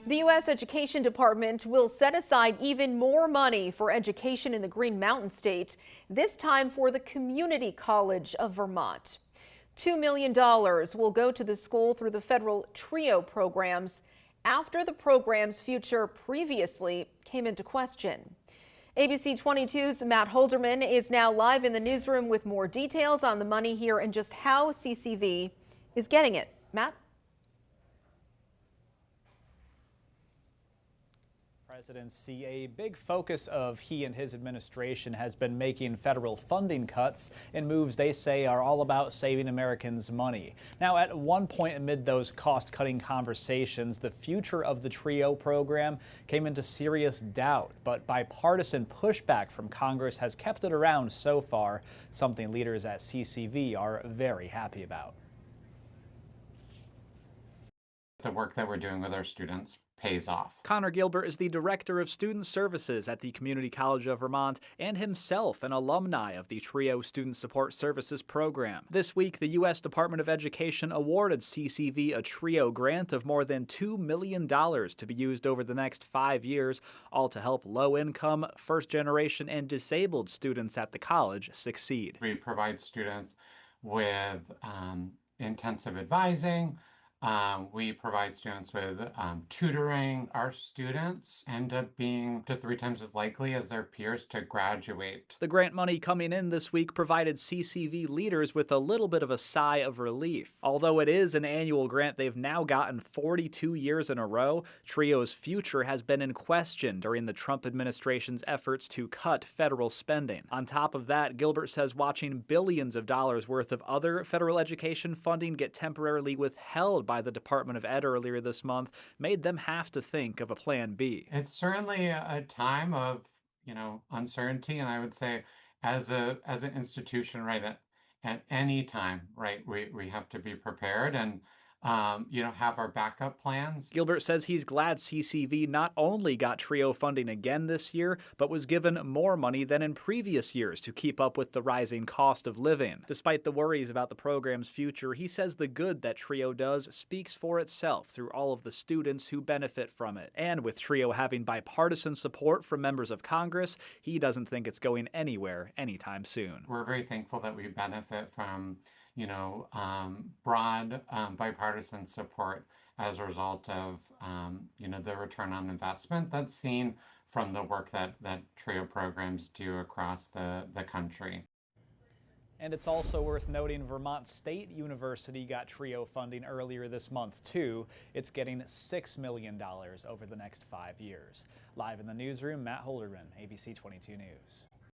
The U.S. Education Department will set aside even more money for education in the Green Mountain State, this time for the Community College of Vermont. $2 million will go to the school through the federal TRIO programs after the program's future previously came into question. ABC 22's Matt Holderman is now live in the newsroom with more details on the money here and just how CCV is getting it. Matt? Presidents see a big focus of he and his administration has been making federal funding cuts in moves they say are all about saving Americans money. Now, at one point amid those cost-cutting conversations, the future of the TRIO program came into serious doubt, but bipartisan pushback from Congress has kept it around so far, something leaders at CCV are very happy about. The work that we're doing with our students pays off. Connor Gilbert is the Director of Student Services at the Community College of Vermont and himself an alumni of the TRIO Student Support Services program. This week, the U.S. Department of Education awarded CCV a TRIO grant of more than $2 million to be used over the next 5 years, all to help low-income, first-generation, and disabled students at the college succeed. We provide students with intensive advising. We provide students with tutoring. Our students end up being 2 to 3 times as likely as their peers to graduate. The grant money coming in this week provided CCV leaders with a little bit of a sigh of relief. Although it is an annual grant they've now gotten 42 years in a row, TRIO's future has been in question during the Trump administration's efforts to cut federal spending. On top of that, Gilbert says watching billions of dollars worth of other federal education funding get temporarily withheld by the Department of Ed earlier this month made them have to think of a plan B. It's certainly a time of, uncertainty, and I would say as an institution, right, at any time, right, we have to be prepared and have our backup plans. Gilbert says he's glad CCV not only got TRIO funding again this year, but was given more money than in previous years to keep up with the rising cost of living. Despite the worries about the program's future, he says the good that TRIO does speaks for itself through all of the students who benefit from it. And with TRIO having bipartisan support from members of Congress, he doesn't think it's going anywhere anytime soon. We're very thankful that we benefit from broad bipartisan support as a result of, the return on investment that's seen from the work that TRIO programs do across the country. And it's also worth noting Vermont State University got TRIO funding earlier this month, too. It's getting $6 million over the next 5 years. Live in the newsroom, Matt Holderman, ABC 22 News.